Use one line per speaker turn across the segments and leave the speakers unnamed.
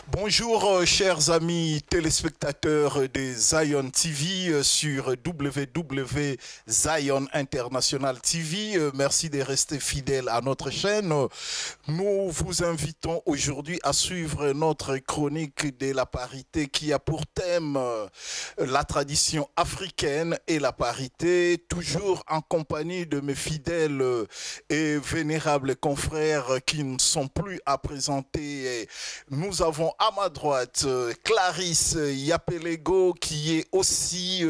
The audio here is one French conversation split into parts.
Bonjour chers amis téléspectateurs de Zion TV sur www Zion International TV. Merci de rester fidèles à notre chaîne. Nous vous invitons aujourd'hui à suivre notre chronique de la parité qui a pour thème la tradition africaine et la parité, toujours en compagnie de mes fidèles et vénérables confrères qui ne sont plus à présenter. Nous avons à ma droite Clarisse Yapelego qui est aussi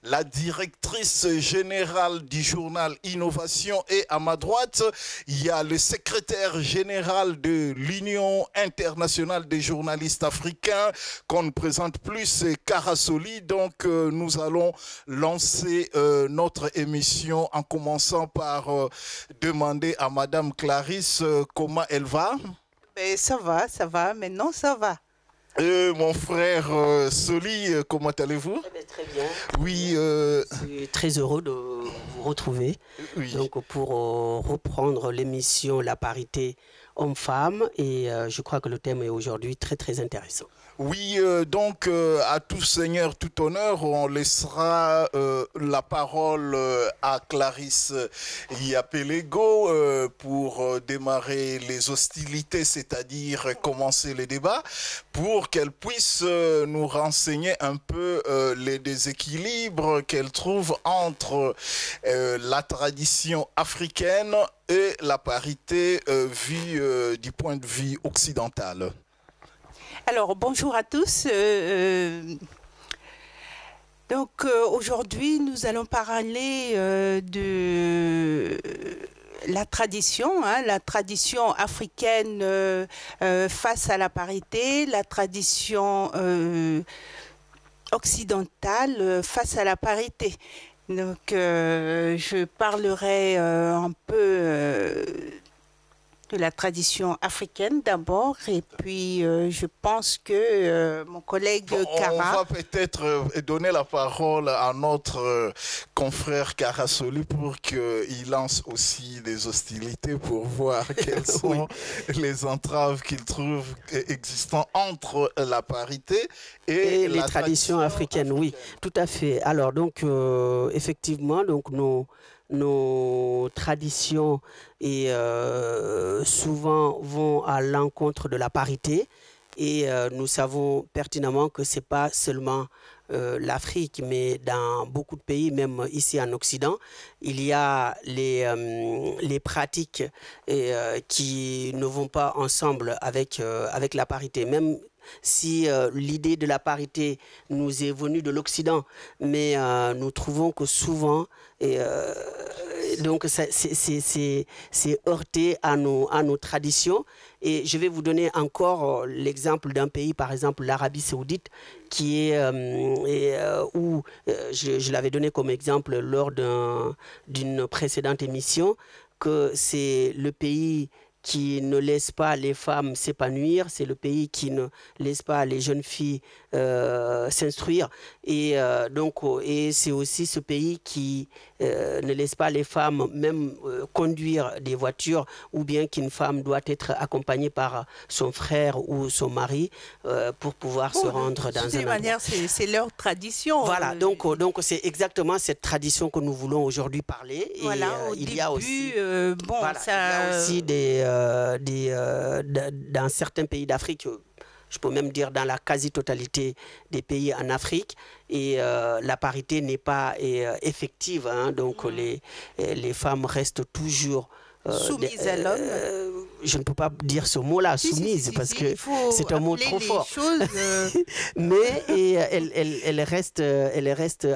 la directrice générale du journal Innovation, et à ma droite il y a le secrétaire général de l'Union internationale des journalistes africains qu'on ne présente plus, c'est Karasoli. Donc nous allons lancer notre émission en commençant par demander à Madame Clarisse comment elle va.
Ça va, maintenant ça va.
Mon frère Soli, comment allez-vous?
Très bien.
Oui.
Je suis très heureux de vous retrouver.
Oui.
Donc pour reprendre l'émission La parité homme-femme, et je crois que le thème est aujourd'hui très intéressant.
Oui, donc à tout seigneur, tout honneur, on laissera la parole à Clarisse Yapelego pour démarrer les hostilités, c'est-à-dire commencer les débats, pour qu'elle puisse nous renseigner un peu les déséquilibres qu'elle trouve entre la tradition africaine et la parité vue du point de vue occidental.
Alors, bonjour à tous. Aujourd'hui, nous allons parler de la tradition africaine face à la parité, la tradition occidentale face à la parité. Donc, je parlerai un peu de la tradition africaine d'abord, et puis je pense que mon collègue Kara...
On va peut-être donner la parole à notre confrère Karasoli pour qu'il lance aussi des hostilités pour voir quelles sont les entraves qu'il trouve existant entre la parité et
les traditions africaines. Oui, tout à fait. Alors donc effectivement, donc nos traditions souvent vont à l'encontre de la parité, et nous savons pertinemment que ce n'est pas seulement l'Afrique, mais dans beaucoup de pays, même ici en Occident, il y a les pratiques qui ne vont pas ensemble avec la parité. Même si l'idée de la parité nous est venue de l'Occident, mais nous trouvons que souvent donc c'est heurté à nos traditions. Et je vais vous donner encore l'exemple d'un pays, par exemple l'Arabie Saoudite, qui est où je l'avais donné comme exemple lors d'une précédente émission, que c'est le pays qui ne laisse pas les femmes s'épanouir, c'est le pays qui ne laisse pas les jeunes filles s'instruire, et c'est aussi ce pays qui ne laisse pas les femmes même conduire des voitures, ou bien qu'une femme doit être accompagnée par son frère ou son mari pour pouvoir se rendre dans un endroit.
De toute manière, c'est leur tradition.
Voilà, donc c'est exactement cette tradition que nous voulons aujourd'hui parler.
Voilà,
et il y a aussi dans certains pays d'Afrique, je peux même dire dans la quasi-totalité des pays en Afrique, et la parité n'est pas effective, hein, donc les femmes restent toujours
soumises à l'homme.
Je ne peux pas dire ce mot-là, soumise, parce que c'est un mot trop fort. Mais elle reste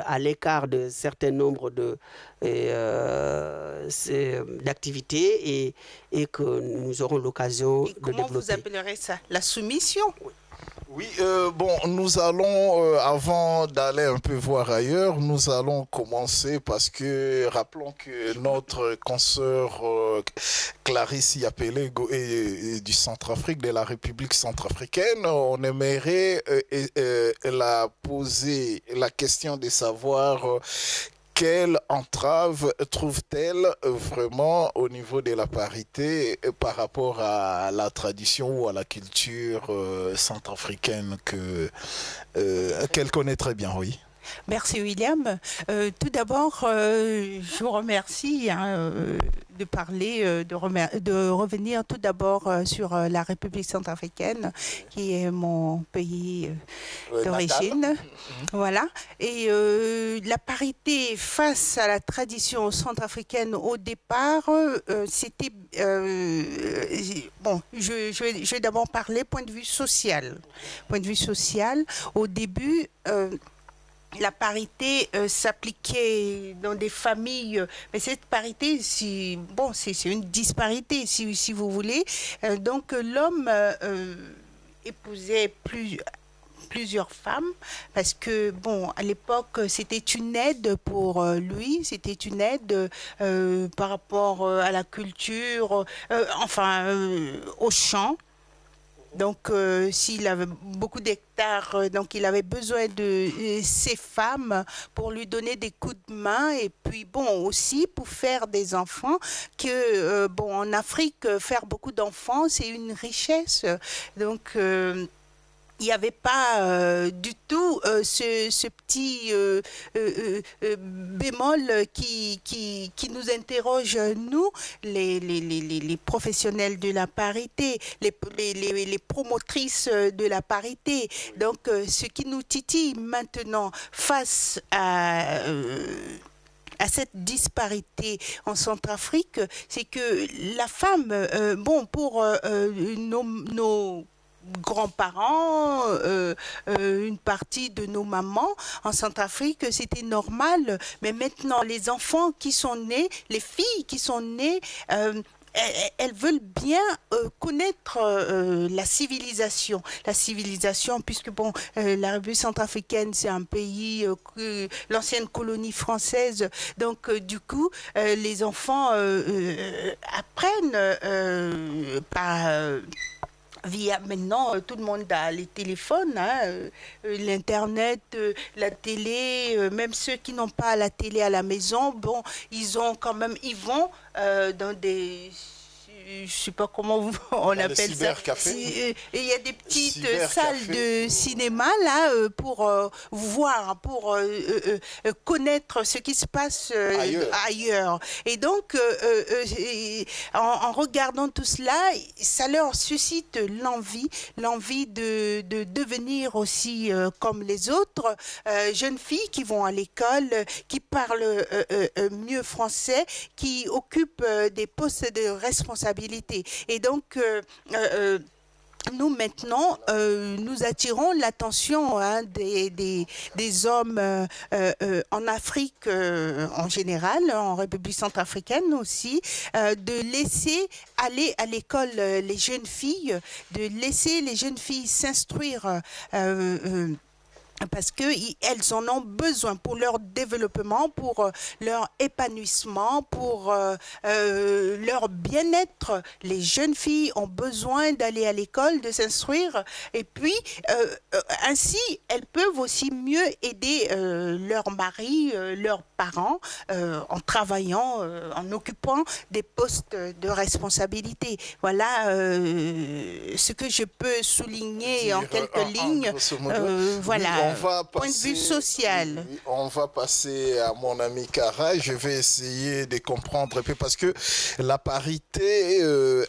à l'écart de certain nombre d'activités, et que nous aurons l'occasion de développer.
Comment vous appellerez ça? La soumission?
Oui, bon, nous allons, avant d'aller un peu voir ailleurs, nous allons commencer parce que, rappelons que notre consoeur Clarisse Yapelego est du Centrafrique, de la République centrafricaine. On aimerait la poser la question de savoir quelle entrave trouve-t-elle vraiment au niveau de la parité par rapport à la tradition ou à la culture centrafricaine qu'elle connaît très bien, oui?
Merci William. Tout d'abord, je vous remercie de parler, de revenir tout d'abord sur la République centrafricaine, qui est mon pays d'origine. Voilà. Et la parité face à la tradition centrafricaine au départ, c'était... bon, je vais d'abord parler point de vue social. Point de vue social, au début... la parité s'appliquait dans des familles, mais cette parité, bon, c'est une disparité, si vous voulez. Donc l'homme épousait plusieurs femmes parce que, bon, à l'époque, c'était une aide pour lui, c'était une aide par rapport à la culture, enfin, au champ. Donc, s'il avait beaucoup d'hectares, donc il avait besoin de ces femmes pour lui donner des coups de main et puis, bon, aussi pour faire des enfants, que, bon, en Afrique, faire beaucoup d'enfants, c'est une richesse. Donc, il n'y avait pas du tout ce petit bémol qui nous interroge, nous, les professionnels de la parité, les promotrices de la parité. Donc, ce qui nous titille maintenant face à cette disparité en Centrafrique, c'est que la femme, bon, pour nos grands-parents, une partie de nos mamans en Centrafrique, c'était normal. Mais maintenant, les enfants qui sont nés, les filles qui sont nées, elles veulent bien connaître la civilisation. La civilisation, puisque bon, la République centrafricaine, c'est un pays, l'ancienne colonie française. Donc, du coup, les enfants apprennent par... via maintenant, tout le monde a les téléphones, hein, l'Internet, la télé, même ceux qui n'ont pas la télé à la maison, bon, ils ont quand même, ils vont dans des... je sais pas comment on appelle ça. Il y a des petites salles de cinéma là pour voir, pour connaître ce qui se passe ailleurs. Et donc, en regardant tout cela, ça leur suscite l'envie de devenir aussi comme les autres jeunes filles qui vont à l'école, qui parlent mieux français, qui occupent des postes de responsabilité. Et donc, nous, maintenant, nous attirons l'attention des hommes en Afrique en général, en République centrafricaine aussi, de laisser aller à l'école les jeunes filles, de laisser les jeunes filles s'instruire parce qu'elles en ont besoin pour leur développement, pour leur épanouissement, pour leur bien-être. Les jeunes filles ont besoin d'aller à l'école, de s'instruire, et puis ainsi, elles peuvent aussi mieux aider leurs maris, leurs parents, en travaillant, en occupant des postes de responsabilité. Voilà ce que je peux souligner en quelques lignes. Voilà. Point de vue social.
On va passer à mon ami Kara. Je vais essayer de comprendre un peu parce que la parité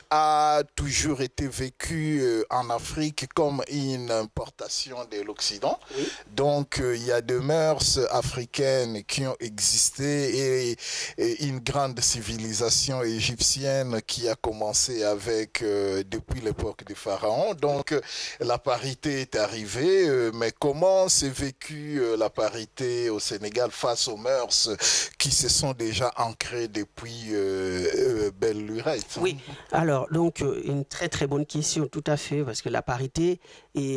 a toujours été vécue en Afrique comme une importation de l'Occident. Oui. Donc, il y a des mœurs africaines qui ont existé et une grande civilisation égyptienne qui a commencé avec depuis l'époque des pharaons. Donc, la parité est arrivée, mais comment s'est vécue la parité au Sénégal face aux mœurs qui se sont déjà ancrées depuis belle lurette?
Oui, alors donc une très très bonne question, tout à fait, parce que la parité nous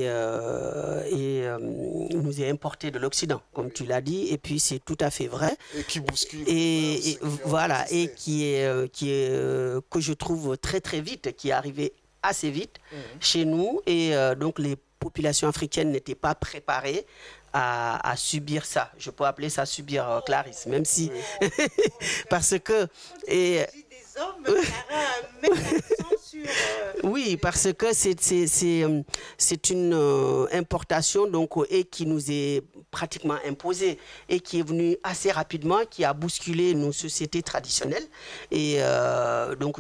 est importée de l'Occident, comme tu l'as dit, et puis c'est tout à fait vrai.
Et qui bouscule.
Et voilà, et que je trouve très très vite, qui est arrivé assez vite chez nous, et donc les populations africaines n'étaient pas préparées à subir ça. Je peux appeler ça subir, Clarisse, même si... parce que... Oui, parce que c'est une importation donc, et qui nous est pratiquement imposée et qui est venue assez rapidement, qui a bousculé nos sociétés traditionnelles. Et donc,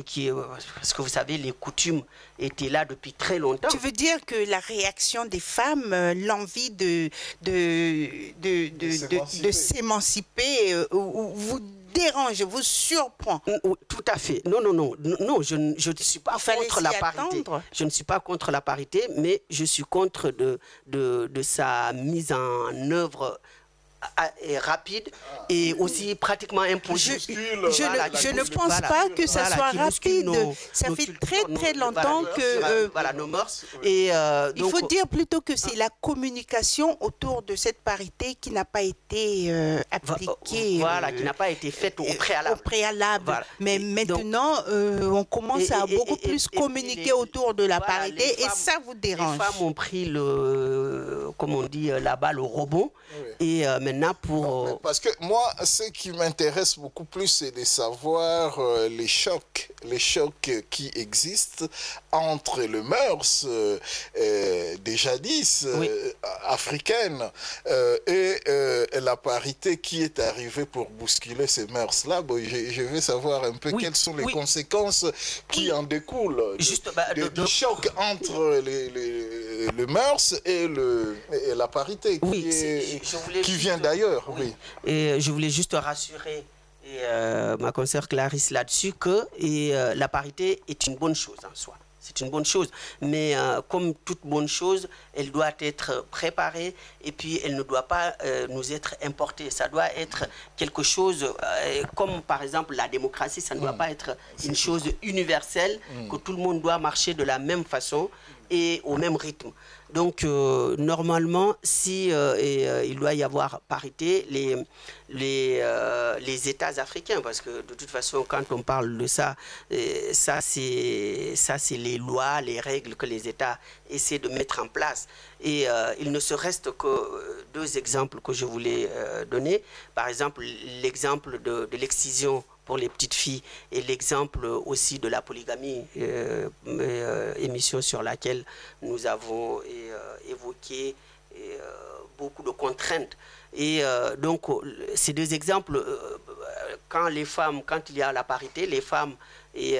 parce que vous savez, les coutumes étaient là depuis très longtemps.
Tu veux dire que la réaction des femmes, l'envie de s'émanciper, vous dérange, vous surprend?
Tout à fait. Non, je ne suis pas contre la parité. Je ne suis pas contre la parité, mais je suis contre de sa mise en œuvre rapide et aussi pratiquement imposée.
Je ne pense pas que ça soit rapide. Ça fait très longtemps que...
Voilà, nos mœurs.
Et, il faut dire plutôt que c'est la communication autour de cette parité qui n'a pas été appliquée.
Voilà, qui n'a pas été faite au préalable.
Voilà. Mais maintenant, on commence à beaucoup plus communiquer autour de la parité et ça vous dérange.
Les femmes ont pris comme on dit, la balle au rebond. Et maintenant pour...
Parce que moi, ce qui m'intéresse beaucoup plus, c'est de savoir les chocs qui existent entre les mœurs des jadis africaines et la parité qui est arrivée pour bousculer ces mœurs-là. Bon, je veux savoir un peu quelles sont les conséquences qui en découlent du choc entre les mœurs et la parité qui vient d'ailleurs. Oui.
Et je voulais juste rassurer ma consoeur Clarisse là-dessus que la parité est une bonne chose en soi. C'est une bonne chose, mais comme toute bonne chose, elle doit être préparée et puis elle ne doit pas nous être importée. Ça doit être quelque chose, comme par exemple la démocratie, ça ne doit pas être une chose universelle, que tout le monde doit marcher de la même façon et au même rythme. Donc, normalement, si il doit y avoir parité, les États africains, parce que de toute façon, quand on parle de ça, ça c'est les lois, les règles que les États essaient de mettre en place. Et il ne se reste que deux exemples que je voulais donner. Par exemple, l'exemple de l'excision pour les petites filles et l'exemple aussi de la polygamie, émission sur laquelle nous avons évoqué beaucoup de contraintes. Et donc, ces deux exemples, quand il y a la parité, les femmes et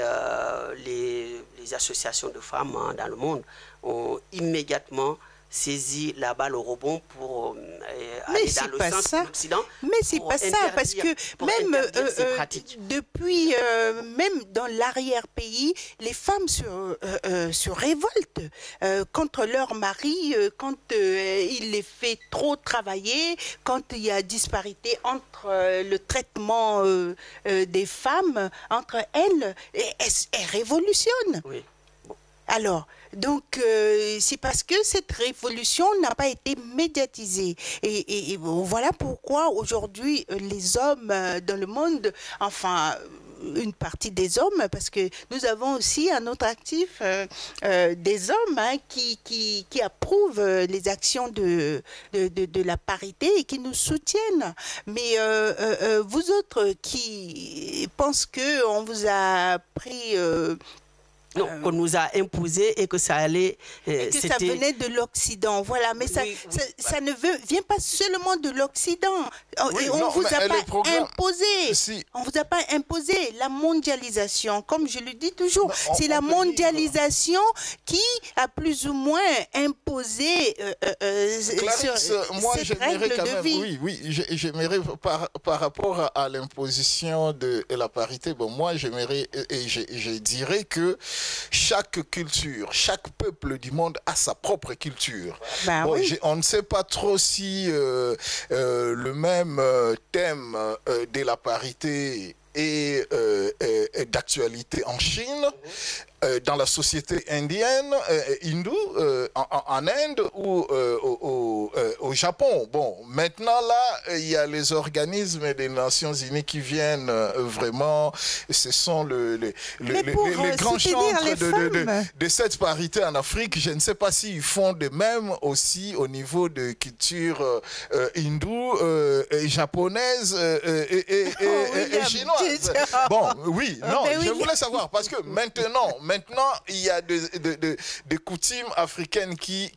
les associations de femmes dans le monde ont immédiatement saisi la balle au rebond pour aller dans le sens de l'Occident.
Mais c'est pas ça, parce que même depuis, même dans l'arrière-pays, les femmes se révoltent contre leur mari quand il les fait trop travailler, quand il y a disparité entre le traitement des femmes, entre elles, elles révolutionnent.
Oui.
Alors, donc, c'est parce que cette révolution n'a pas été médiatisée. Et voilà pourquoi aujourd'hui, les hommes dans le monde, enfin, une partie des hommes, parce que nous avons aussi à notre actif des hommes qui approuvent les actions de la parité et qui nous soutiennent. Mais vous autres qui pensez qu'on vous a pris...
Non, qu'on nous a imposé et que ça allait...
et que ça venait de l'Occident, voilà. Mais ça ne vient pas seulement de l'Occident.
Oui,
on ne vous a pas imposé.
Si.
On ne vous a pas imposé la mondialisation. Comme je le dis toujours, c'est la mondialisation qui a plus ou moins imposé
Clarisse, moi,
cette règle de vie.
Oui, j'aimerais par rapport à l'imposition de la parité, bon, moi, j'aimerais et je dirais que chaque culture, chaque peuple du monde a sa propre culture.
Ben oui.
On ne sait pas trop si le même thème de la parité et d'actualité en Chine, dans la société indienne, hindoue, en Inde ou au Japon. Bon, maintenant là, il y a les organismes des Nations Unies qui viennent vraiment, ce sont les grands chantres de cette parité en Afrique. Je ne sais pas s'ils font de même aussi au niveau de culture hindoue, japonaise et chinoise. Bon, oui, non, je voulais savoir parce que maintenant, il y a des coutumes africaines qui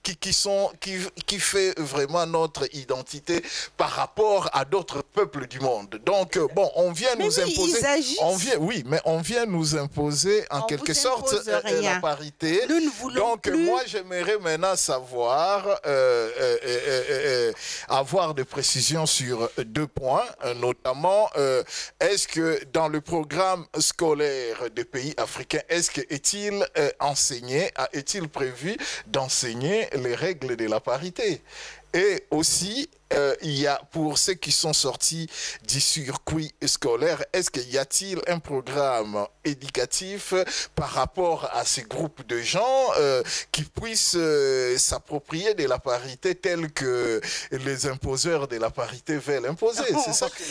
fait vraiment notre identité par rapport à d'autres peuples du monde. Donc, bon, on vient nous imposer. On vient nous imposer en quelque sorte la parité.
Nous ne voulons
Donc,
plus.
moi, j'aimerais maintenant savoir, avoir des précisions sur 2 points, notamment, est-ce que dans le programme scolaire des pays africains, est-il enseigné, est-il prévu d'enseigner les règles de la parité? Et aussi, il y a pour ceux qui sont sortis du circuit scolaire, y a-t-il un programme éducatif par rapport à ces groupes de gens qui puissent s'approprier de la parité telle que les imposeurs de la parité veulent imposer? C'est ça que...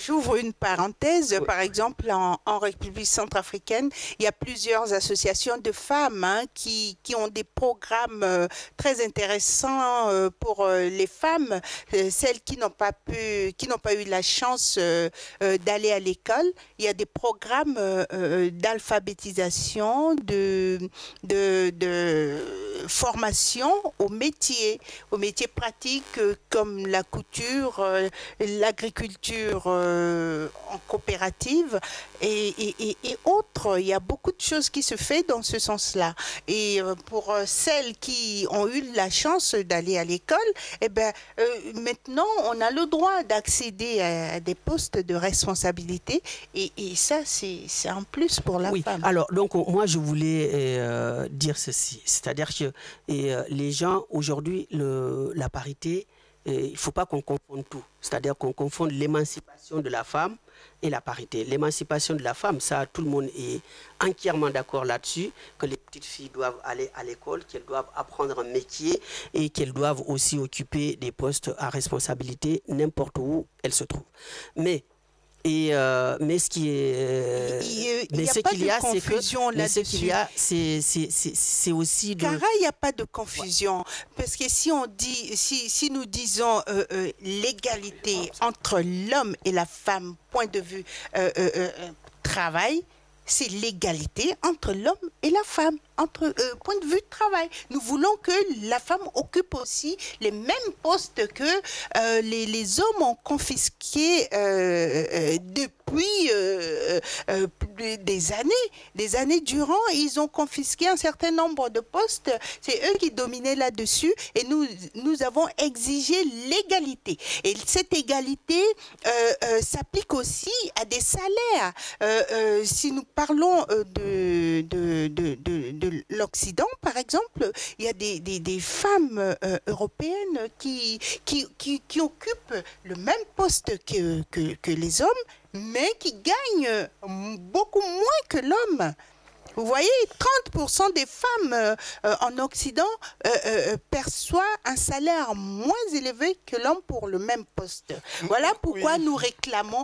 J'ouvre une parenthèse. Par exemple, en République centrafricaine, il y a plusieurs associations de femmes qui ont des programmes très intéressants pour les femmes, celles qui n'ont pas eu la chance d'aller à l'école. Il y a des programmes d'alphabétisation, de formation aux métiers pratiques comme la couture, l'agriculture en coopérative et autres. Il y a beaucoup de choses qui se font dans ce sens-là. Et pour celles qui ont eu la chance d'aller à l'école, maintenant, on a le droit d'accéder à des postes de responsabilité et ça, c'est un plus pour la femme.
Alors, donc, moi, je voulais dire ceci. C'est-à-dire que les gens, aujourd'hui, la parité, il ne faut pas qu'on confonde tout. C'est-à-dire qu'on confonde l'émancipation de la femme et la parité. L'émancipation de la femme, ça, tout le monde est entièrement d'accord là-dessus, que les petites filles doivent aller à l'école, qu'elles doivent apprendre un métier et qu'elles doivent aussi occuper des postes à responsabilité n'importe où elles se trouvent. Mais ce qui est, mais ce qu'il y a, c'est que, c'est aussi de...
Cara, il n'y a pas de confusion, parce que si nous disons l'égalité entre l'homme et la femme, point de vue travail, c'est l'égalité entre l'homme et la femme, entre point de vue travail. Nous voulons que la femme occupe aussi les mêmes postes que les hommes ont confisqués depuis des années durant. Ils ont confisqué un certain nombre de postes. C'est eux qui dominaient là-dessus et nous avons exigé l'égalité. Et cette égalité s'applique aussi à des salaires. Si nous parlons de l'Occident, par exemple, il y a des femmes européennes qui occupent le même poste que les hommes, mais qui gagnent beaucoup moins que l'homme. Vous voyez, 30% des femmes en Occident perçoivent un salaire moins élevé que l'homme pour le même poste. Voilà pourquoi nous réclamons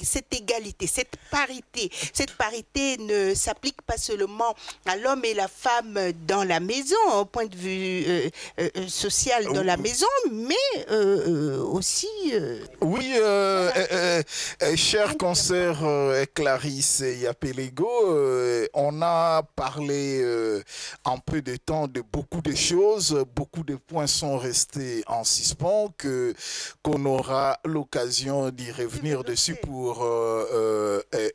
cette égalité, cette parité. Cette parité ne s'applique pas seulement à l'homme et la femme dans la maison, au point de vue social dans la maison, mais aussi...
Oui, chers consoeurs Clarisse et Yapelego, on a parlé en peu de temps de beaucoup de choses, beaucoup de points sont restés en suspens, qu'on aura l'occasion d'y revenir dessus pour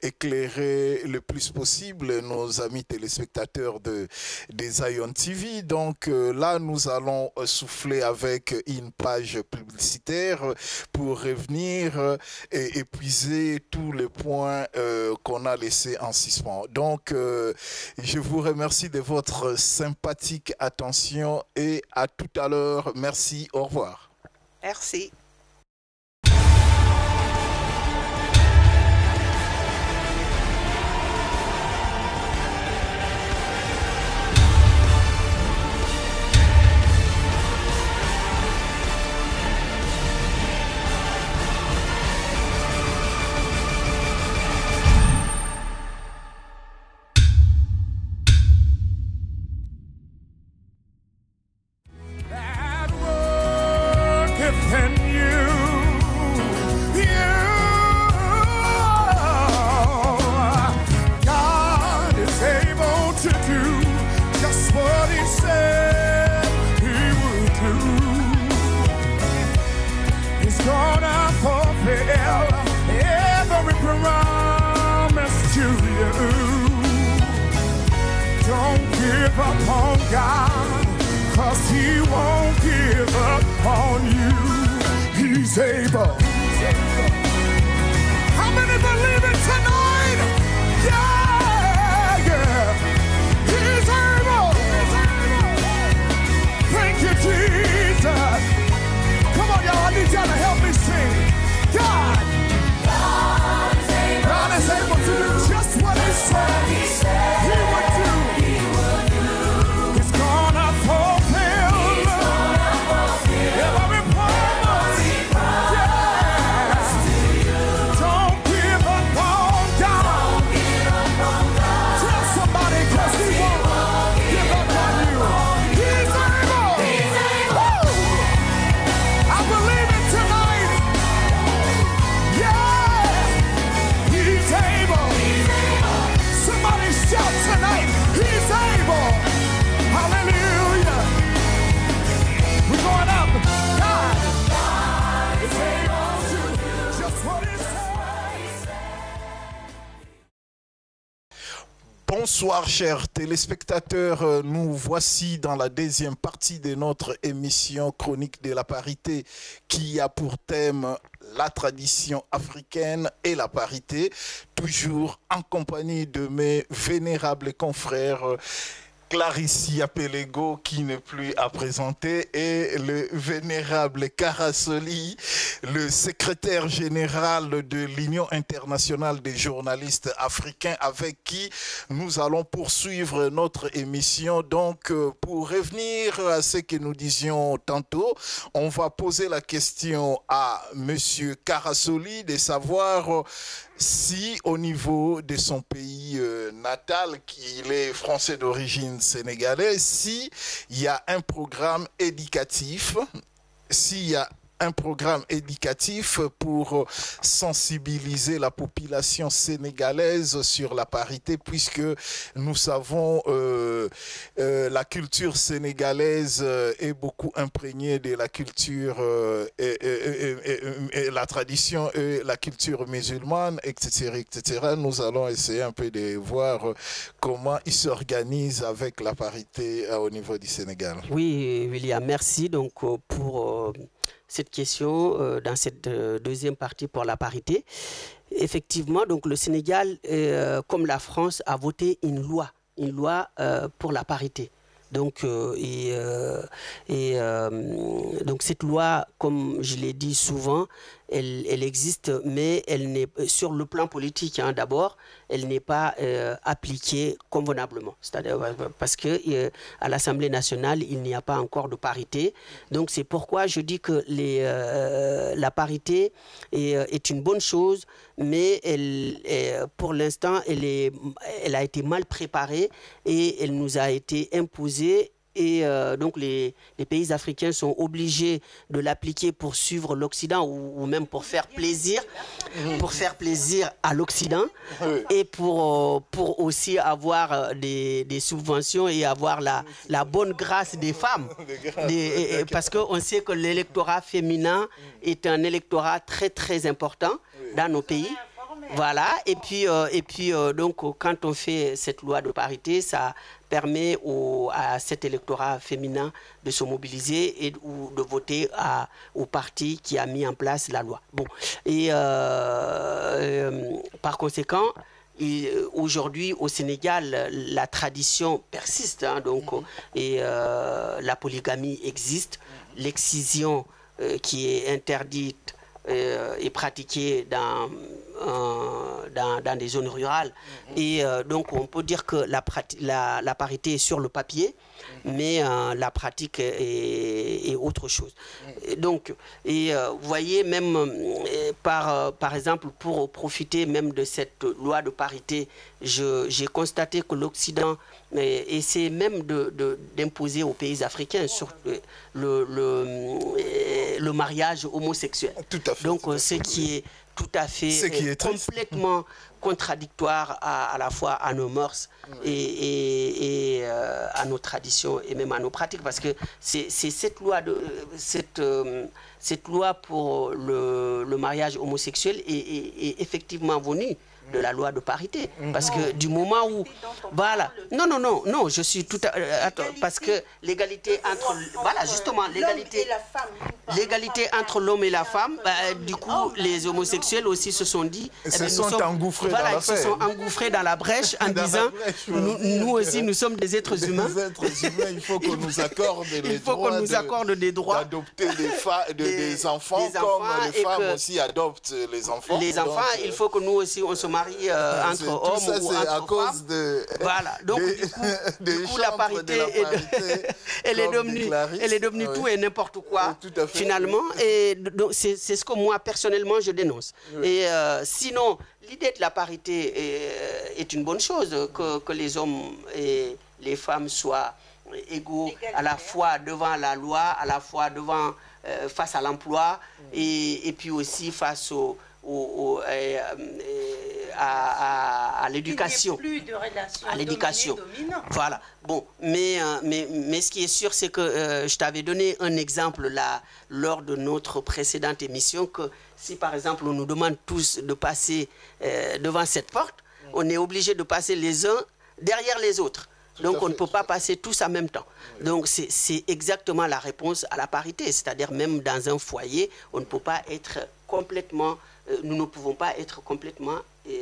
éclairer le plus possible nos amis téléspectateurs des Zion TV. Donc là, nous allons souffler avec une page publicitaire pour revenir et épuiser tous les points qu'on a laissés en suspens. Donc, je vous remercie de votre sympathique attention et à tout à l'heure. Merci, au revoir.
Merci.
promise to you. Don't give up on God, 'cause He won't give up on you. He's able. How many believe it tonight? Yeah, yeah. He's able. Thank you, Jesus. Come on, y'all. I need y'all to help me sing. God is able to do just what He said He would do. He's gonna fulfill every promise. Yes. Don't give up on God. Tell somebody, 'cause He won't give up on you. He's able. Woo! I believe it tonight. Yeah. He's able. Somebody shout tonight. He's able. Hallelujah. We're going up. God is able to do just what He said.
Bonsoir chers téléspectateurs, nous voici dans la deuxième partie de notre émission Chronique de la parité qui a pour thème la tradition africaine et la parité, toujours en compagnie de mes vénérables confrères Claricia Pelego qui n'est plus à présenter et le vénérable Karasoli, le secrétaire général de l'Union internationale des journalistes africains avec qui nous allons poursuivre notre émission. Donc pour revenir à ce que nous disions tantôt, on va poser la question à monsieur Karasoli de savoir si au niveau de son pays natal, qu'il est français d'origine sénégalaise, s'il y a un programme éducatif, pour sensibiliser la population sénégalaise sur la parité, puisque nous savons la culture sénégalaise est beaucoup imprégnée de la culture et la tradition et la culture musulmane, etc., etc. Nous allons essayer un peu de voir comment ils s'organisent avec la parité au niveau du Sénégal.
Oui, William, merci donc pour cette question dans cette deuxième partie pour la parité. Effectivement, donc le Sénégal, comme la France, a voté une loi pour la parité. Donc, donc cette loi, comme je l'ai dit souvent, elle existe, mais elle n'est sur le plan politique d'abord, elle n'est pas appliquée convenablement. C'est-à-dire parce que à l'Assemblée nationale, il n'y a pas encore de parité. Donc c'est pourquoi je dis que la parité est une bonne chose, mais pour l'instant, elle a été mal préparée et elle nous a été imposée. Et donc les pays africains sont obligés de l'appliquer pour suivre l'Occident ou même pour faire plaisir à l'Occident et pour aussi avoir des subventions et avoir la bonne grâce des femmes. Parce qu'on sait que l'électorat féminin est un électorat très très important dans nos pays. Voilà, et puis donc quand on fait cette loi de parité, ça permet à cet électorat féminin de se mobiliser ou de voter au parti qui a mis en place la loi. Bon, et par conséquent, aujourd'hui au Sénégal, la tradition persiste, et la polygamie existe, l'excision qui est interdite est pratiquée dans des zones rurales. Et donc on peut dire que la parité est sur le papier, mais la pratique est autre chose. Donc, vous voyez, même par exemple, pour profiter même de cette loi de parité, j'ai constaté que l'Occident essaie même d'imposer aux pays africains sur le mariage homosexuel.
Tout à fait.
Donc, ce qui est tout à fait complètement contradictoire à la fois à nos mœurs et à à nos traditions et même à nos pratiques, parce que c'est cette loi pour le mariage homosexuel est effectivement venue de la loi de parité, parce que du moment où voilà, non, je suis tout attends, parce que l'égalité entre voilà justement l'égalité entre l'homme et la femme, du coup les homosexuels aussi se sont dit
ils se sont engouffrés
dans la brèche en disant nous aussi nous sommes des êtres humains.
Des êtres humains, il faut qu'on nous accorde
des droits
d'adopter des enfants comme les femmes aussi adoptent les enfants.
Les enfants, il faut que nous aussi on se marie entre hommes ou entre
à cause
femmes.
Voilà,
donc du coup la parité elle est devenue tout et n'importe quoi finalement, et donc c'est ce que moi personnellement je dénonce. Et sinon l'idée de la parité est une bonne chose, que les hommes et les femmes soient égaux à la fois devant la loi, à la fois face à l'emploi et puis aussi face à l'éducation. À l'éducation. Voilà. Bon, mais ce qui est sûr, c'est que je t'avais donné un exemple là lors de notre précédente émission, que si par exemple on nous demande tous de passer devant cette porte, on est obligé de passer les uns derrière les autres. Donc on ne peut pas passer tous en même temps. Donc c'est exactement la réponse à la parité. C'est-à-dire même dans un foyer, on ne peut pas être complètement, nous ne pouvons pas être complètement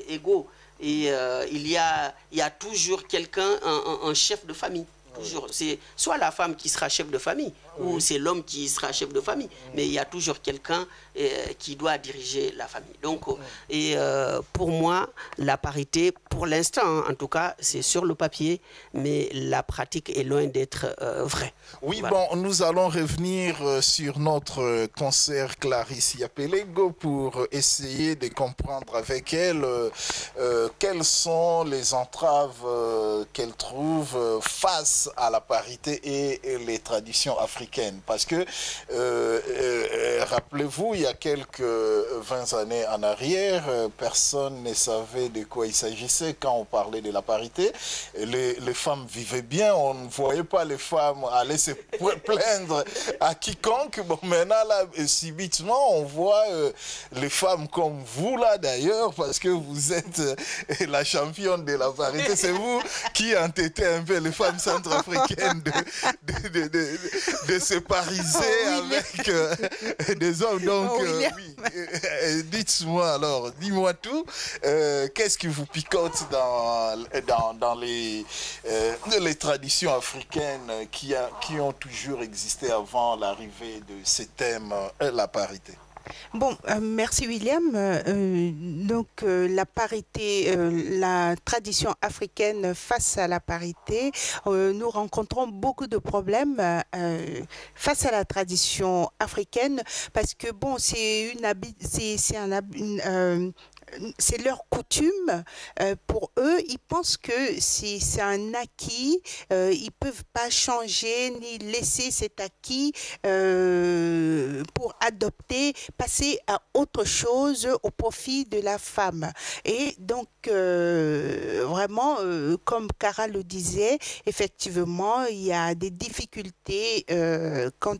égaux. Et il y a toujours quelqu'un, un chef de famille. Toujours. C'est soit la femme qui sera chef de famille ou c'est l'homme qui sera chef de famille, mais il y a toujours quelqu'un qui doit diriger la famille. Donc, pour moi, la parité, pour l'instant, en tout cas, c'est sur le papier, mais la pratique est loin d'être vraie.
Oui,
voilà.
Bon, nous allons revenir sur notre concert Clarisse Yapelego pour essayer de comprendre avec elle quelles sont les entraves qu'elle trouve face à la parité et les traditions africaines. Parce que, rappelez-vous, il y a quelques 20 années en arrière, personne ne savait de quoi il s'agissait quand on parlait de la parité. Les femmes vivaient bien, on ne voyait pas les femmes aller se plaindre à quiconque. Bon, maintenant, là, subitement, on voit les femmes comme vous, là, d'ailleurs, parce que vous êtes la championne de la parité. C'est vous qui entêtez un peu les femmes centrafricaines de se pariser avec des hommes. Donc, oui, dites-moi alors, dis-moi tout. Qu'est-ce qui vous picote dans les traditions africaines qui ont toujours existé avant l'arrivée de ce thème, la parité?
Bon, merci William. Donc la parité, la tradition africaine face à la parité, nous rencontrons beaucoup de problèmes face à la tradition africaine parce que bon, c'est leur coutume. Pour eux, ils pensent que c'est un acquis. Ils peuvent pas changer ni laisser cet acquis pour adopter, passer à autre chose au profit de la femme. Et donc, vraiment, comme Cara le disait, effectivement, il y a des difficultés quant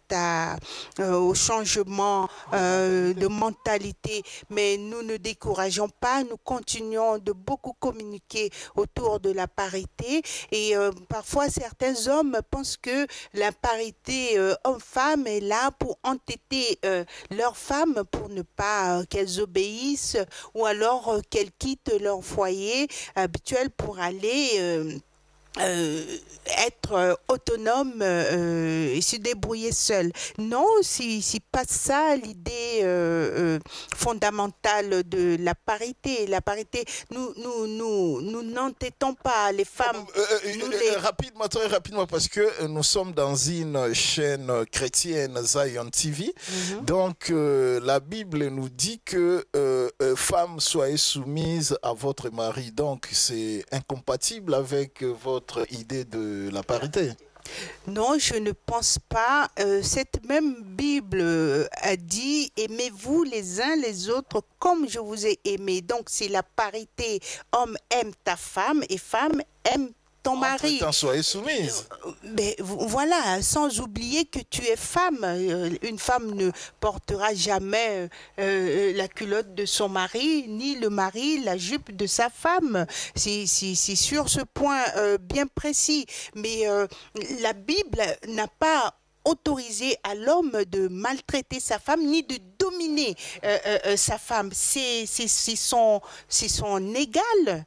au changement de mentalité. Mais nous ne décourageons pas, nous continuons de beaucoup communiquer autour de la parité et parfois certains hommes pensent que la parité homme-femme est là pour entêter leurs femmes pour ne pas qu'elles obéissent ou alors qu'elles quittent leur foyer habituel pour aller être autonome et se débrouiller seul. Non, c'est pas ça l'idée fondamentale de la parité. La parité, nous n'entêtons pas les femmes.
Rapidement, très rapidement, parce que nous sommes dans une chaîne chrétienne, Zion TV. Donc, la Bible nous dit que femmes, soyez soumises à votre mari. Donc, c'est incompatible avec votre idée de la parité.
Non, je ne pense pas. Cette même Bible a dit « Aimez-vous les uns les autres comme je vous ai aimé ». Donc, c'est la parité. Homme aime ta femme et femme aime ton mari.
Entre-temps, soyez soumise.
Mais voilà, sans oublier que tu es femme. Une femme ne portera jamais la culotte de son mari, ni le mari la jupe de sa femme. C'est sur ce point bien précis. Mais la Bible n'a pas autorisé à l'homme de maltraiter sa femme ni de dominer sa femme. C'est son égal.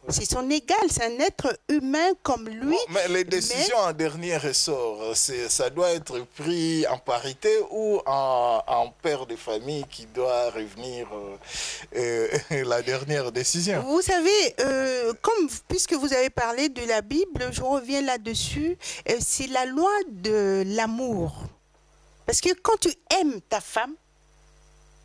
C'est son égal, c'est un être humain comme lui.
Bon, mais les décisions en dernier ressort, ça doit être pris en parité ou en père de famille qui doit revenir la dernière décision.
Vous savez, puisque vous avez parlé de la Bible, je reviens là-dessus, c'est la loi de l'amour. Parce que quand tu aimes ta femme,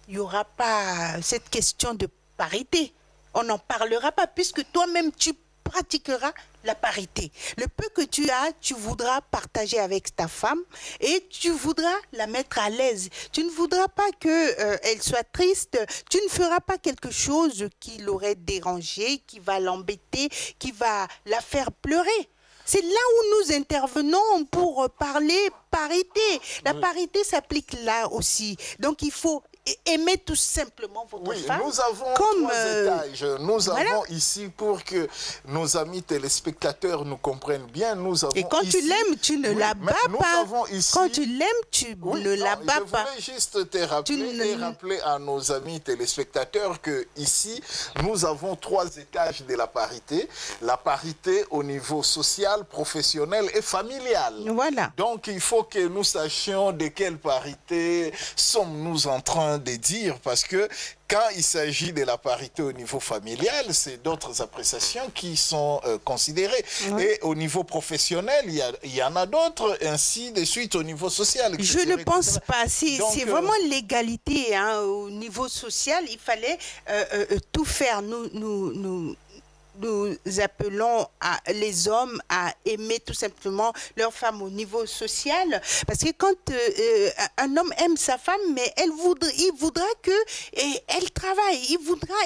il n'y aura pas cette question de parité. On n'en parlera pas puisque toi-même tu pratiqueras la parité. Le peu que tu as, tu voudras partager avec ta femme et tu voudras la mettre à l'aise. Tu ne voudras pas qu'elle soit triste. Tu ne feras pas quelque chose qui l'aurait dérangée, qui va l'embêter, qui va la faire pleurer. C'est là où nous intervenons pour parler parité. La parité s'applique là aussi. Donc il faut aimer tout simplement votre femme.
Nous avons trois étages. Nous avons ici, pour que nos amis téléspectateurs nous comprennent bien, nous avons
et quand
ici,
tu l'aimes, tu ne la bats pas. Quand tu l'aimes, tu ne la bats pas.
Je voulais juste te rappeler, rappeler à nos amis téléspectateurs que ici, nous avons trois étages de la parité. La parité au niveau social, professionnel et familial.
Voilà.
Donc, il faut que nous sachions de quelle parité sommes-nous en train de dire, parce que quand il s'agit de la parité au niveau familial, c'est d'autres appréciations qui sont considérées. Oui. Et au niveau professionnel, il y en a d'autres, ainsi de suite au niveau social.
Je ne pense pas. C'est vraiment l'égalité hein, au niveau social. Il fallait tout faire. Nous appelons les hommes à aimer tout simplement leur femme au niveau social, parce que quand un homme aime sa femme, mais il voudra que elle travaille,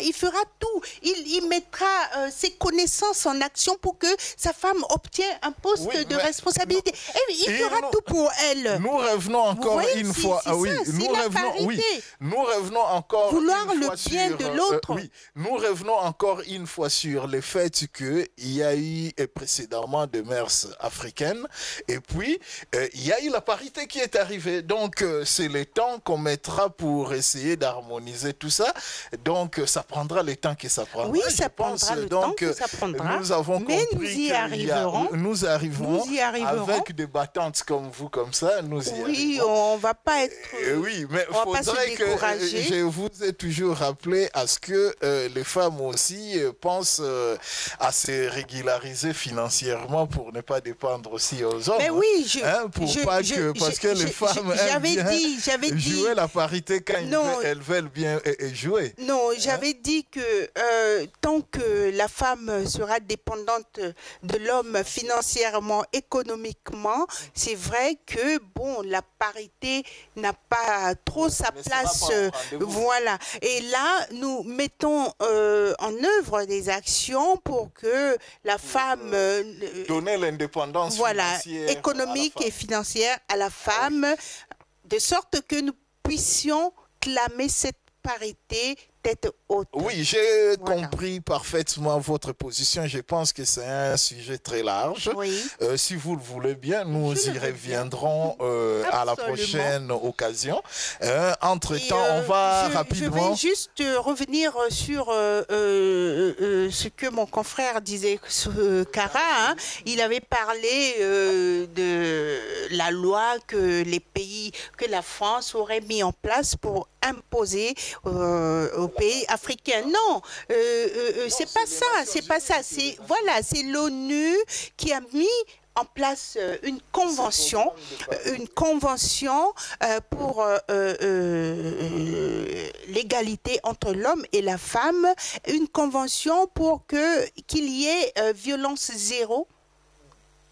il fera tout, il mettra ses connaissances en action pour que sa femme obtienne un poste de responsabilité. Il fera tout pour elle.
Nous revenons encore une fois. Nous revenons encore
vouloir le bien de l'autre.
Nous revenons encore une fois sur le fait qu'il y a eu précédemment des mœurs africaines et puis il y a eu la parité qui est arrivée. Donc c'est le temps qu'on mettra pour essayer d'harmoniser tout ça. Donc ça prendra le temps que ça prendra.
Oui, ça prendra le temps que ça prendra.
Nous avons compris nous arriverons avec des battantes comme vous, comme ça.
Oui, on va pas être...
oui, mais il faudrait que je vous ai toujours rappelé à ce que les femmes aussi pensent à se régulariser financièrement pour ne pas dépendre aussi aux hommes.
Mais oui,
parce que les femmes aiment jouer la parité quand elles veulent bien jouer.
Non, j'avais dit que tant que la femme sera dépendante de l'homme financièrement, économiquement, c'est vrai que bon, la parité n'a pas trop sa place. Voilà. Et là, nous mettons en œuvre des actions pour que la femme
donner l'indépendance
économique et financière à la femme, de sorte que nous puissions clamer cette parité tête haute.
Oui, j'ai compris parfaitement votre position. Je pense que c'est un sujet très large.
Oui.
Si vous le voulez bien, nous y reviendrons à la prochaine occasion. Entre-temps, on va rapidement...
Je vais juste revenir sur ce que mon confrère disait, Cara. Hein. Il avait parlé de la loi que la France aurait mis en place pour imposer aux pays africains. Non, c'est pas ça. C'est l'ONU qui a mis en place une convention pour l'égalité entre l'homme et la femme, une convention pour qu'il y ait violence zéro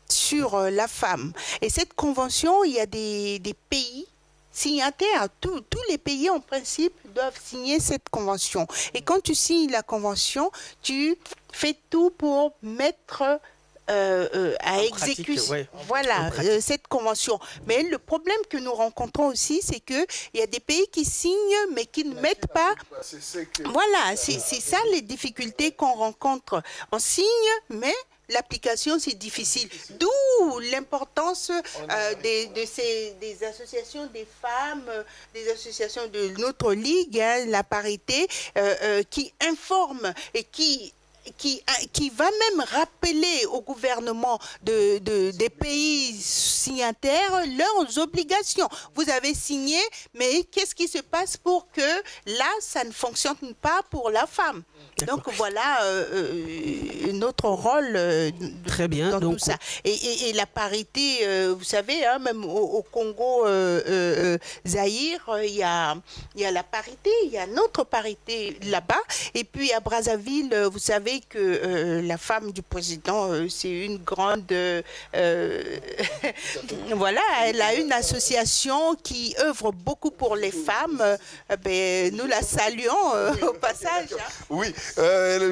sur la femme. Et cette convention, il y a des pays signataires. Tous les pays, en principe, doivent signer cette convention. Et quand tu signes la convention, tu fais tout pour mettre à exécuter voilà, cette convention. Mais le problème que nous rencontrons aussi, c'est qu'il y a des pays qui signent, mais qui ne mettent pas... Voilà, c'est ça les difficultés qu'on rencontre. On signe, mais... l'application, c'est difficile. D'où l'importance des associations des femmes, des associations de notre ligue, hein, la parité, qui informent et qui va même rappeler au gouvernement des pays signataires leurs obligations. Vous avez signé, mais qu'est-ce qui se passe pour que là, ça ne fonctionne pas pour la femme? Donc voilà notre rôle
très bien,
dans
donc,
tout ça. Et la parité, vous savez, hein, même au Congo, Zaïre, il y a la parité, il y a notre parité là-bas. Et puis à Brazzaville, vous savez que la femme du président, c'est une grande... voilà, elle a une association qui œuvre beaucoup pour les femmes. Ben, nous la saluons au passage. Hein.
Oui.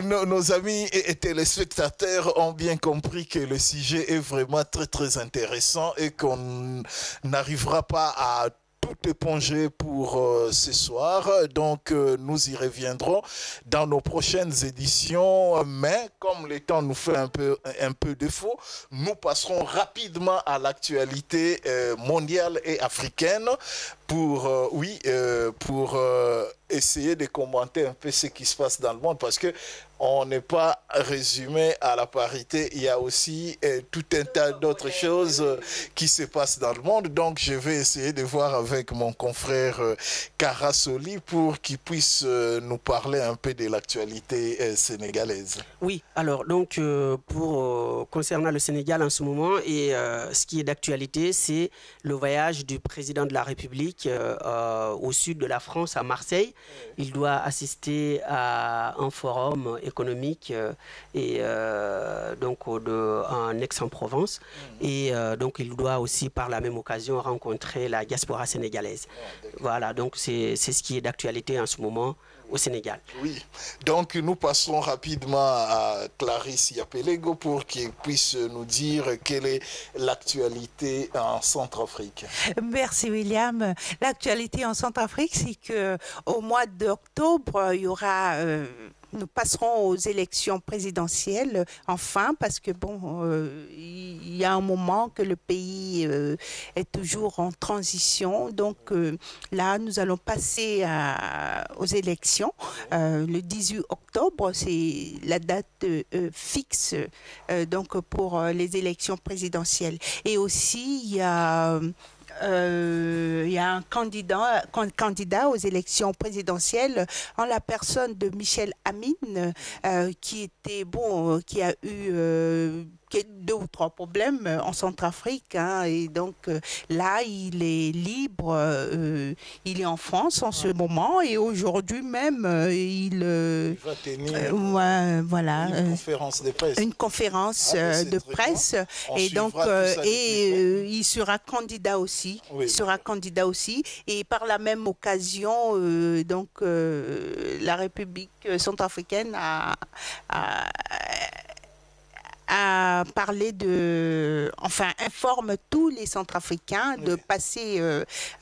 Nos amis et téléspectateurs ont bien compris que le sujet est vraiment très très intéressant et qu'on n'arrivera pas à tout éponger pour ce soir. Donc nous y reviendrons dans nos prochaines éditions, mais comme le temps nous fait un peu défaut, nous passerons rapidement à l'actualité mondiale et africaine pour essayer de commenter un peu ce qui se passe dans le monde, parce que on n'est pas résumé à la parité, il y a aussi tout un tas d'autres choses qui se passent dans le monde. Donc je vais essayer de voir avec mon confrère Karasoli pour qu'il puisse nous parler un peu de l'actualité sénégalaise.
Oui, alors donc concernant le Sénégal en ce moment, et ce qui est d'actualité, c'est le voyage du président de la République au sud de la France, à Marseille. Il doit assister à un forum économique donc en Aix-en-Provence, et donc il doit aussi par la même occasion rencontrer la diaspora sénégalaise. Voilà, donc c'est ce qui est d'actualité en ce moment au Sénégal.
Oui, donc nous passons rapidement à Clarisse Yapelego pour qu'il puisse nous dire quelle est l'actualité en Centrafrique.
Merci William. L'actualité en Centrafrique, c'est qu'au mois d'octobre, il y aura... nous passerons aux élections présidentielles, enfin, parce que bon, il y a un moment que le pays est toujours en transition. Donc là, nous allons passer aux élections. Le 18 octobre, c'est la date fixe donc pour les élections présidentielles. Et aussi, il y a un candidat aux élections présidentielles en la personne de Michel Amine, qui a eu 2 ou 3 problèmes en Centrafrique, hein, et donc là il est libre, il est en France en ce moment, et aujourd'hui même il va tenir une conférence de presse, de presse, et donc il sera candidat aussi, et par la même occasion donc la République centrafricaine a parlé informe tous les Centrafricains de passer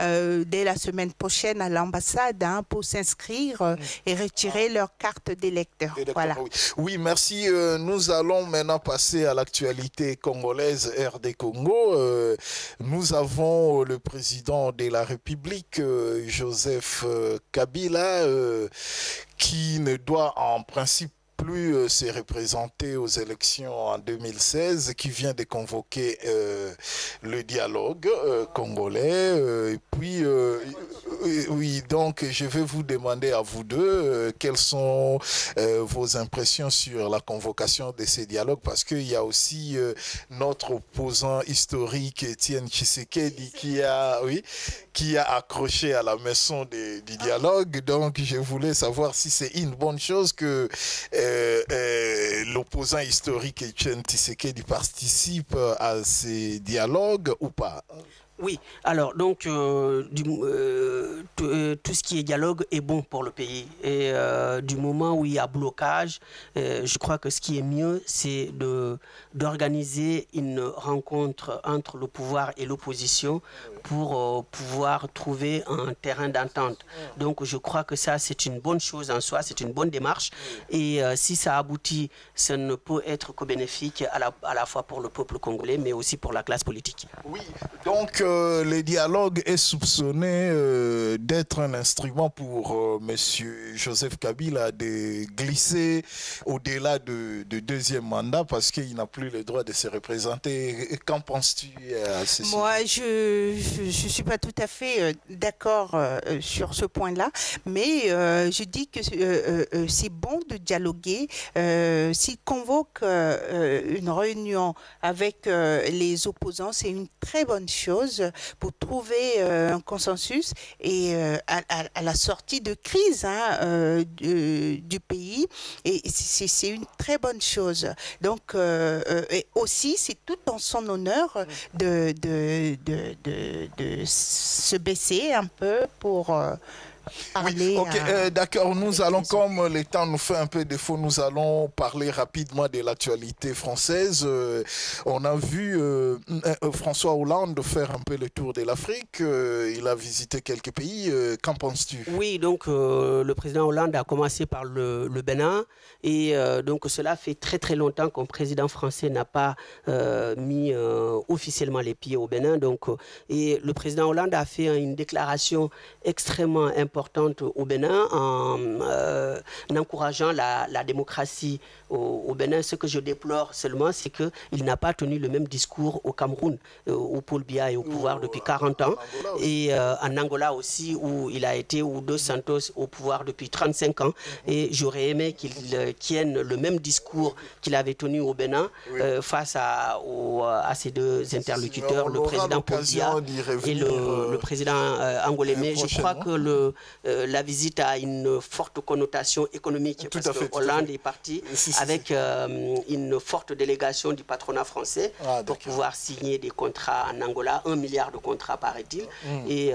dès la semaine prochaine à l'ambassade, hein, pour s'inscrire et retirer leur carte d'électeur. Voilà.
Oui, merci. Nous allons maintenant passer à l'actualité congolaise, RD Congo. Nous avons le président de la République, Joseph Kabila, qui ne doit en principe plus se représenter aux élections en 2016, qui vient de convoquer le dialogue congolais. Et puis, oui, donc je vais vous demander à vous deux quelles sont vos impressions sur la convocation de ces dialogues, parce qu'il y a aussi notre opposant historique, Étienne Tshisekedi, qui a accroché à la maison du dialogue. Donc je voulais savoir si c'est une bonne chose que l'opposant historique Étienne Tshisekedi participe à ces dialogues ou pas.
Oui, alors donc tout ce qui est dialogue est bon pour le pays. Et du moment où il y a blocage, je crois que ce qui est mieux, c'est d'organiser une rencontre entre le pouvoir et l'opposition pour pouvoir trouver un terrain d'entente. Donc je crois que ça, c'est une bonne chose en soi, c'est une bonne démarche. Et si ça aboutit, ça ne peut être que bénéfique à la fois pour le peuple congolais, mais aussi pour la classe politique.
Oui, donc le dialogue est soupçonné d'être un instrument pour M. Joseph Kabila de glisser au-delà de deuxième mandat parce qu'il n'a plus le droit de se représenter. Qu'en penses-tu à ceci?
Moi, je ne suis pas tout à fait d'accord sur ce point-là, mais je dis que c'est bon de dialoguer. S'il convoque une réunion avec les opposants, c'est une très bonne chose pour trouver un consensus et à la sortie de crise du pays. Et c'est une très bonne chose. Donc, et aussi, c'est tout en son honneur de se baisser un peu pour parler.
Oui, ok, d'accord, nous allons, comme le temps nous fait un peu défaut, nous allons parler rapidement de l'actualité française. On a vu François Hollande faire un peu le tour de l'Afrique. Il a visité quelques pays. Qu'en penses-tu?
Oui, donc le président Hollande a commencé par le Bénin et donc cela fait très très longtemps qu'un président français n'a pas mis officiellement les pieds au Bénin. Donc, et le président Hollande a fait une déclaration extrêmement importante au Bénin en encourageant la démocratie au Bénin. Ce que je déplore seulement, c'est qu'il n'a pas tenu le même discours au Cameroun, où Paul Biya est au pouvoir depuis 40 ans, et en Angola aussi, où il a été, ou Dos Santos au pouvoir depuis 35 ans. Et j'aurais aimé qu'il tienne le même discours qu'il avait tenu au Bénin face à ces deux interlocuteurs, le président Paul Biya et le président angolais. Mais je crois que la visite a une forte connotation économique parce que Hollande est parti avec une forte délégation du patronat français pour pouvoir signer des contrats en Angola, 1 milliard de contrats paraît-il. Et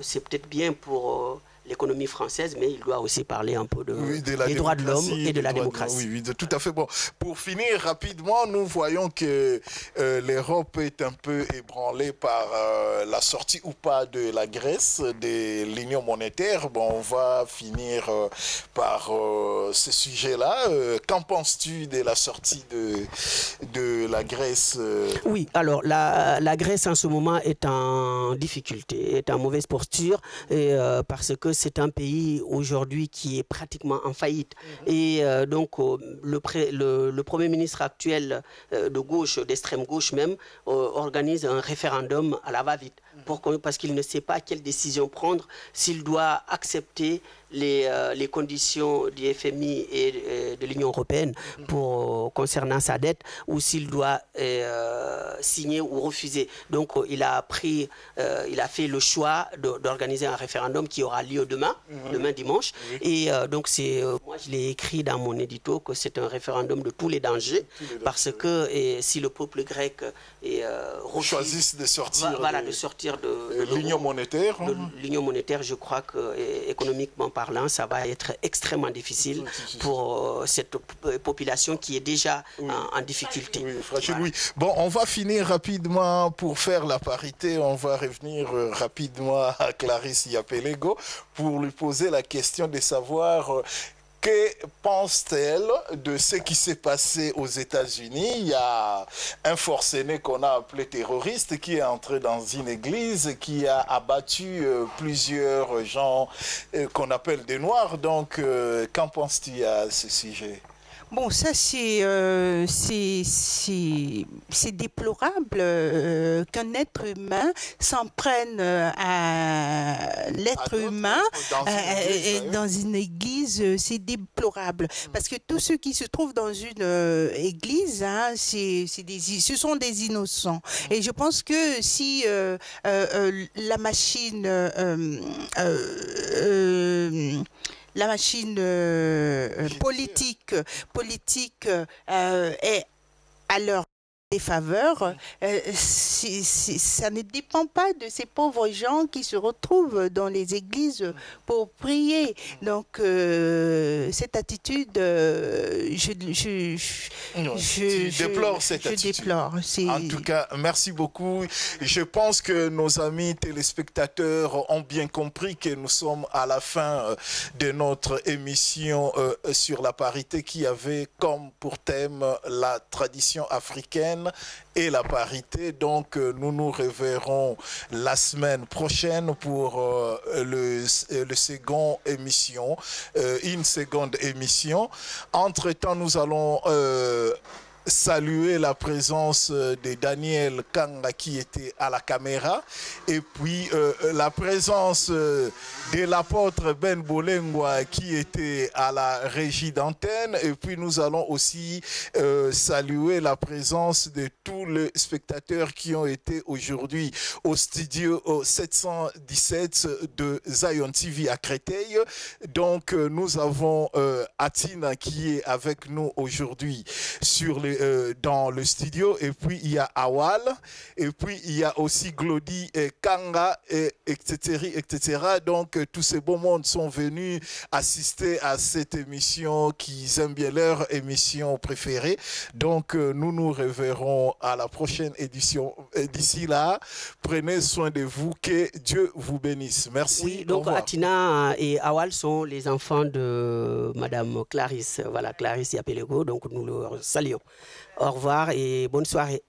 c'est peut-être bien pour l'économie française, mais il doit aussi parler un peu des droits de l'homme et de la démocratie.
Oui, tout à fait. Bon, pour finir rapidement, nous voyons que l'Europe est un peu ébranlée par la sortie ou pas de la Grèce de l'Union monétaire. Bon, on va finir par ce sujet-là. Qu'en penses-tu de la sortie de la Grèce?
Oui, alors la Grèce en ce moment est en difficulté, est en mauvaise posture, parce que c'est un pays aujourd'hui qui est pratiquement en faillite. Et donc le Premier ministre actuel de gauche, d'extrême gauche même, organise un référendum à la va-vite parce qu'il ne sait pas quelle décision prendre, s'il doit accepter les conditions du FMI et de l'Union européenne concernant sa dette, ou s'il doit signer ou refuser. Donc il a fait le choix d'organiser un référendum qui aura lieu demain dimanche. Et donc moi je l'ai écrit dans mon édito que c'est un référendum de tous les dangers, parce que si le peuple grec
choisisse de sortir
de
l'union monétaire,
l'union monétaire, je crois que économiquement parlant, ça va être extrêmement difficile pour cette population qui est déjà en difficulté.
Oui. Bon, on va finir rapidement pour faire la parité. On va revenir rapidement à Clarisse Yapelego pour lui poser la question de savoir que pense-t-elle de ce qui s'est passé aux États-Unis? Il y a un forcené qu'on a appelé terroriste qui est entré dans une église, qui a abattu plusieurs gens qu'on appelle des Noirs. Donc, qu'en penses-tu à ce sujet?
Bon, ça c'est déplorable qu'un être humain s'en prenne à l'être humain dans une église. C'est déplorable parce que tous ceux qui se trouvent dans une église, ce sont des innocents. Et je pense que si la machine politique est à leur défaveur, ça ne dépend pas de ces pauvres gens qui se retrouvent dans les églises pour prier. Donc, cette attitude, je
déplore cette attitude.
Déplore.
En tout cas, merci beaucoup. Je pense que nos amis téléspectateurs ont bien compris que nous sommes à la fin de notre émission sur la parité qui avait comme pour thème la tradition africaine et la parité. Donc, nous nous reverrons la semaine prochaine pour une seconde émission. Entre-temps, nous allons saluer la présence de Daniel Kanga qui était à la caméra et puis la présence de l'apôtre Ben Bolengwa qui était à la régie d'antenne, et puis nous allons aussi saluer la présence de tous les spectateurs qui ont été aujourd'hui au studio 717 de Zion TV à Créteil. Donc nous avons Atina qui est avec nous aujourd'hui dans le studio, et puis il y a Awal, et puis il y a aussi Glody et Kanga, etc. Donc tous ces beaux mondes sont venus assister à cette émission qu'ils aiment bien, leur émission préférée. Donc nous nous reverrons à la prochaine édition. D'ici là, prenez soin de vous, que Dieu vous bénisse. Merci.
Oui, donc Atina et Awal sont les enfants de Madame Clarisse. Voilà, Clarisse Yapelego, donc nous le saluons. Au revoir et bonne soirée.